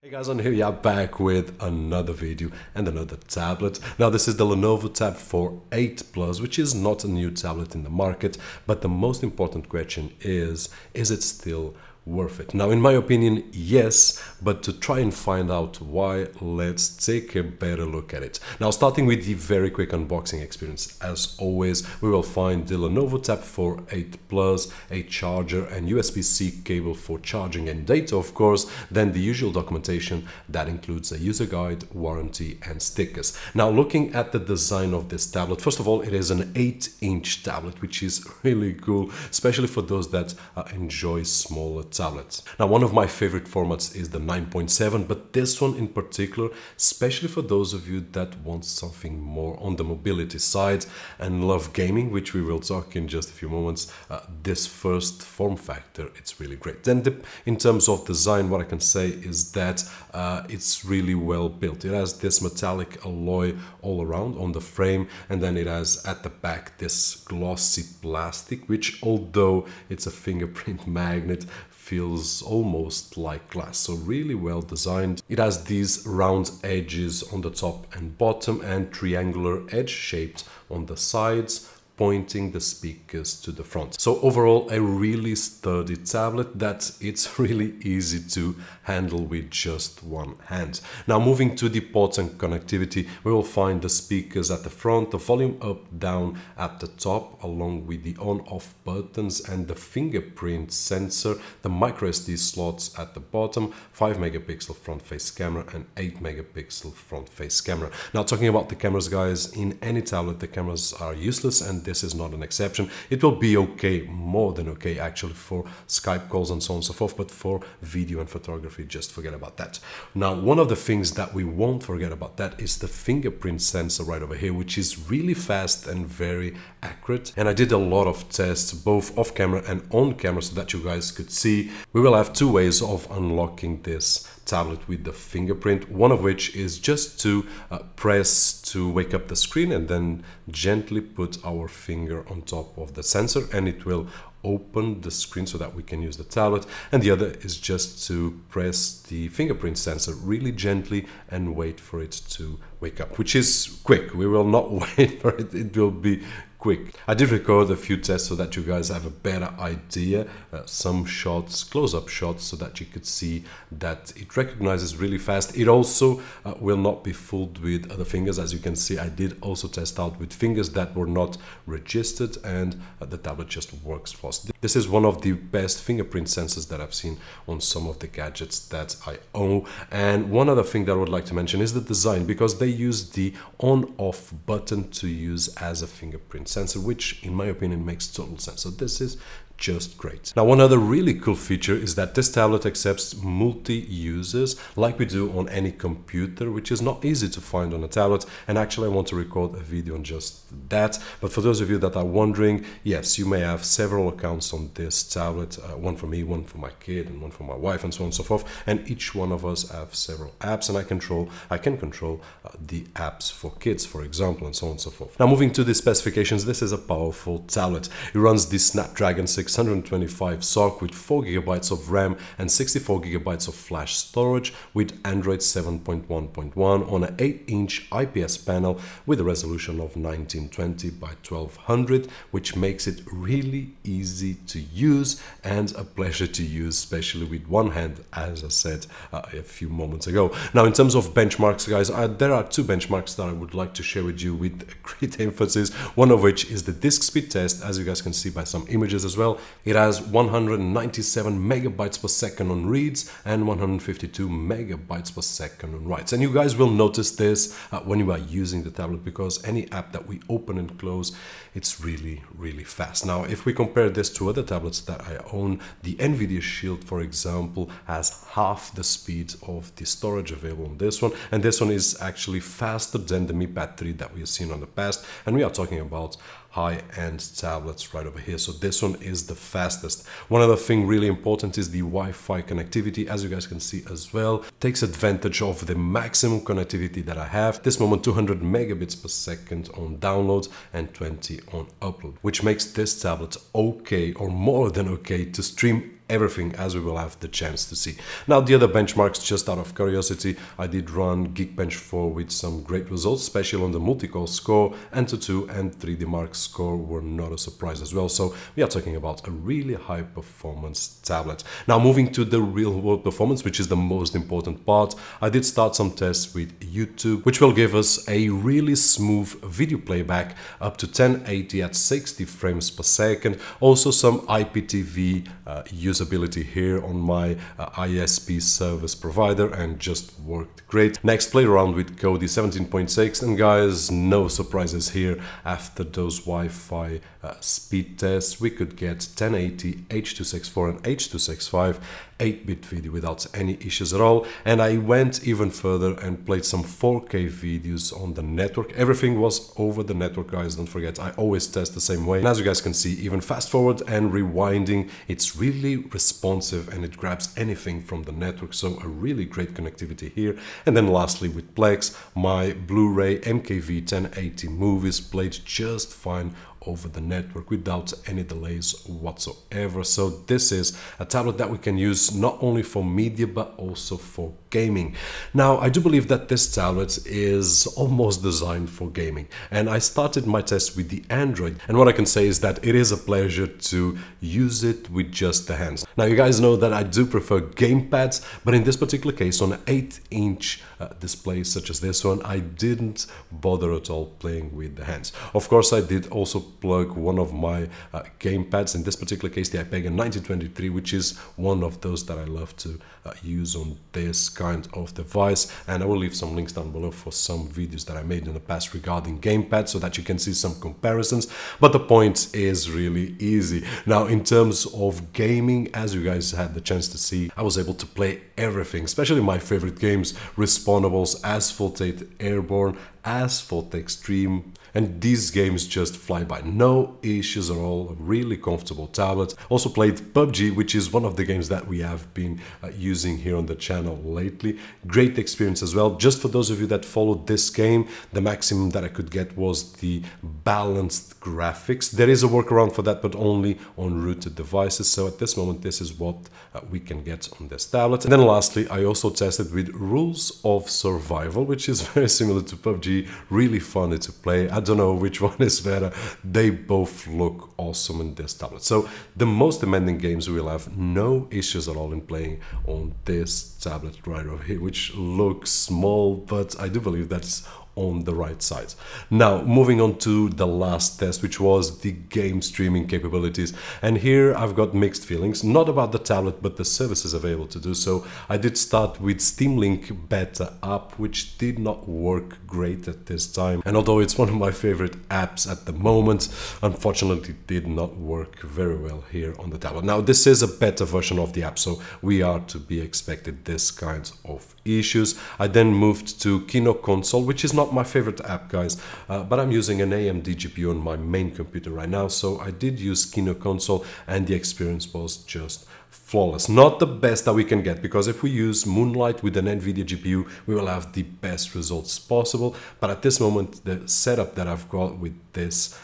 Hey guys, I'm here, yeah, back with another video and another tablet. Now this is the Lenovo TAB4 8 Plus, which is not a new tablet in the market, but the most important question is it still worth it? Now in my opinion, yes, but to try and find out why, let's take a better look at it. Now starting with the very quick unboxing experience, as always, we will find the Lenovo TAB4 8 Plus, a charger and USB-C cable for charging and data, of course, then the usual documentation that includes a user guide, warranty and stickers. Now looking at the design of this tablet, first of all, it is an 8-inch tablet, which is really cool, especially for those that enjoy smaller tablets. Now one of my favorite formats is the 9.7, but this one in particular, especially for those of you that want something more on the mobility side and love gaming, which we will talk in just a few moments, this first form factor, it's really great. Then in terms of design, what I can say is that it's really well built. It has this metallic alloy all around on the frame, and then it has at the back this glossy plastic, which although it's a fingerprint magnet, feels almost like glass, so really well designed. It has these round edges on the top and bottom and triangular edge shaped on the sides, pointing the speakers to the front. So overall, a really sturdy tablet that it's really easy to handle with just one hand. Now moving to the ports and connectivity, we will find the speakers at the front, the volume up, down at the top, along with the on-off buttons and the fingerprint sensor, the micro SD slots at the bottom, 5 megapixel front face camera and 8 megapixel front face camera. Now talking about the cameras, guys, in any tablet the cameras are useless, and this is not an exception. It will be okay, more than okay actually, for Skype calls and so on and so forth, but for video and photography, just forget about that. Now one of the things that we won't forget about that is the fingerprint sensor right over here, which is really fast and very accurate. And I did a lot of tests both off camera and on camera so that you guys could see. We will have two ways of unlocking this tablet with the fingerprint, one of which is just to press to wake up the screen and then gently put our finger on top of the sensor and it will open the screen so that we can use the tablet, and the other is just to press the fingerprint sensor really gently and wait for it to wake up, which is quick. We will not wait for it, it will be quick. I did record a few tests so that you guys have a better idea, some shots, close-up shots, so that you could see that it recognizes really fast. It also will not be fooled with other fingers. As you can see, I did also test out with fingers that were not registered, and the tablet just works fast. This is one of the best fingerprint sensors that I've seen on some of the gadgets that I own. And one other thing that I would like to mention is the design, because they use the on-off button to use as a fingerprint sensor, which in my opinion makes total sense. So this is just great. Now one other really cool feature is that this tablet accepts multi-users like we do on any computer, which is not easy to find on a tablet, and actually I want to record a video on just that. But for those of you that are wondering, yes, you may have several accounts on this tablet, one for me, one for my kid and one for my wife and so on and so forth, and each one of us have several apps, and I can control the apps for kids, for example, and so on and so forth. Now moving to the specifications, this is a powerful tablet. It runs the Snapdragon 625 SoC with 4 GB of RAM and 64 GB of flash storage with Android 7.1.1 on an 8-inch IPS panel with a resolution of 1920 by 1200, which makes it really easy to use and a pleasure to use, especially with one hand, as I said a few moments ago. Now in terms of benchmarks, guys, there are two benchmarks that I would like to share with you with great emphasis, one of which is the disk speed test, as you guys can see by some images as well. It has 197 megabytes per second on reads and 152 megabytes per second on writes. And you guys will notice this when you are using the tablet, because any app that we open and close, it's really, really fast. Now, if we compare this to other tablets that I own, the NVIDIA Shield, for example, has half the speed of the storage available on this one. And this one is actually faster than the Mi Pad 3 that we have seen on the past. And we are talking about high-end tablets right over here. So this one is the fastest. One other thing really important is the Wi-Fi connectivity. As you guys can see as well, takes advantage of the maximum connectivity that I have. This moment 200 megabits per second on download and 20 on upload, which makes this tablet okay, or more than okay, to stream everything, as we will have the chance to see. Now, the other benchmarks, just out of curiosity, I did run Geekbench 4 with some great results, especially on the multi-core score, and Antutu and 3D Mark score were not a surprise as well. So we are talking about a really high performance tablet. Now, moving to the real world performance, which is the most important part, I did start some tests with YouTube, which will give us a really smooth video playback up to 1080 at 60 frames per second. Also some IPTV usability here on my ISP service provider, and just worked great. Next, play around with Kodi 17.6, and guys, no surprises here. After those Wi-Fi speed tests, we could get 1080, H.264 and H.265 8-bit video without any issues at all. And I went even further and played some 4K videos on the network. Everything was over the network, guys, don't forget, I always test the same way. And as you guys can see, even fast forward and rewinding, it's really responsive and it grabs anything from the network, so a really great connectivity here. And then lastly, with Plex, my Blu-ray MKV 1080 movies played just fine over the network without any delays whatsoever. So this is a tablet that we can use not only for media but also for gaming. Now, I do believe that this tablet is almost designed for gaming, and I started my test with the Android, and what I can say is that it is a pleasure to use it with just the hands. Now, you guys know that I do prefer gamepads, but in this particular case, on an 8-inch display such as this one, I didn't bother at all playing with the hands. Of course, I did also plug one of my gamepads, in this particular case the iPega 1923, which is one of those that I love to use on this kind of device, and I will leave some links down below for some videos that I made in the past regarding gamepads so that you can see some comparisons. But the point is really easy. Now, in terms of gaming, as you guys had the chance to see, I was able to play everything, especially my favorite games: Respawnables, Asphalt Airborne, Asphalt Extreme, and these games just fly by, no issues at all. A really comfortable tablet. Also played PUBG, which is one of the games that we have been using here on the channel lately. Great experience as well. Just for those of you that followed this game, the maximum that I could get was the balanced graphics. There is a workaround for that, but only on rooted devices. So at this moment, this is what we can get on this tablet. And then lastly, I also tested with Rules of Survival, which is very similar to PUBG. Really funny to play. I don't know which one is better. They both look awesome in this tablet. So the most demanding games will have no issues at all in playing on this tablet right over here, which looks small, but I do believe that's on the right side. Now, moving on to the last test, which was the game streaming capabilities, and here I've got mixed feelings, not about the tablet but the services available to do so. I did start with Steam Link Beta app, which did not work great at this time, and although it's one of my favorite apps at the moment, unfortunately it did not work very well here on the tablet. Now, this is a beta version of the app, so we are to be expected this kind of issues. I then moved to Kino Console, which is not my favorite app, guys, but I'm using an AMD GPU on my main computer right now, so I did use Kino Console and the experience was just flawless. Not the best that we can get, because if we use Moonlight with an NVIDIA GPU, we will have the best results possible. But at this moment, the setup that I've got with this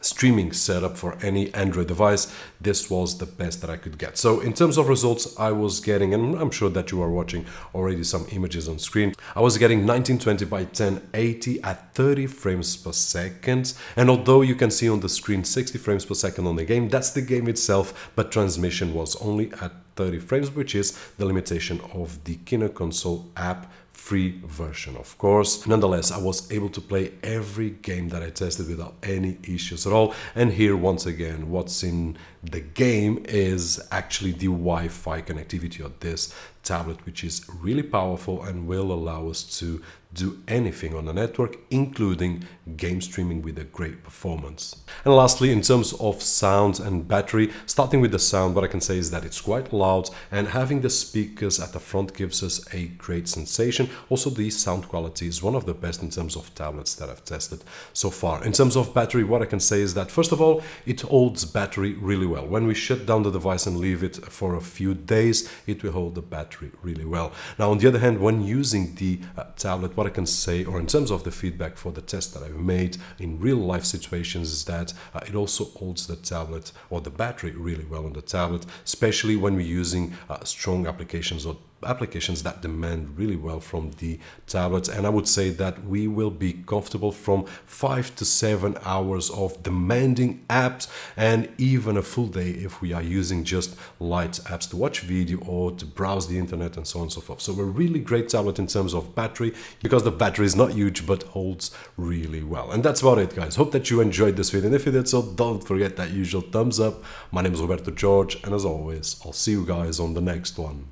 streaming setup for any Android device, this was the best that I could get. So in terms of results, I was getting, and I'm sure that you are watching already some images on screen, I was getting 1920 by 1080 at 30 frames per second. And although you can see on the screen 60 frames per second on the game, that's the game itself, but transmission was only at 30 frames, which is the limitation of the Kino Console app free version, of course. Nonetheless, I was able to play every game that I tested without any issues at all. And here, once again, what's in the game is actually the Wi-Fi connectivity of this tablet, which is really powerful and will allow us to do anything on the network, including game streaming with a great performance. And lastly, in terms of sound and battery, starting with the sound, what I can say is that it's quite loud, and having the speakers at the front gives us a great sensation. Also, the sound quality is one of the best in terms of tablets that I've tested so far. In terms of battery, what I can say is that, first of all, it holds battery really well. When we shut down the device and leave it for a few days, it will hold the battery battery really well. Now, on the other hand, when using the tablet, what I can say, or in terms of the feedback for the test that I've made in real life situations, is that it also holds the tablet or the battery really well on the tablet, especially when we're using strong applications or applications that demand really well from the tablet. And I would say that we will be comfortable from 5 to 7 hours of demanding apps, and even a full day if we are using just light apps to watch video or to browse the internet and so on and so forth. So a really great tablet in terms of battery, because the battery is not huge but holds really well. And that's about it, guys. Hope that you enjoyed this video, and if you did so, don't forget that usual thumbs up. My name is Roberto George, and as always, I'll see you guys on the next one.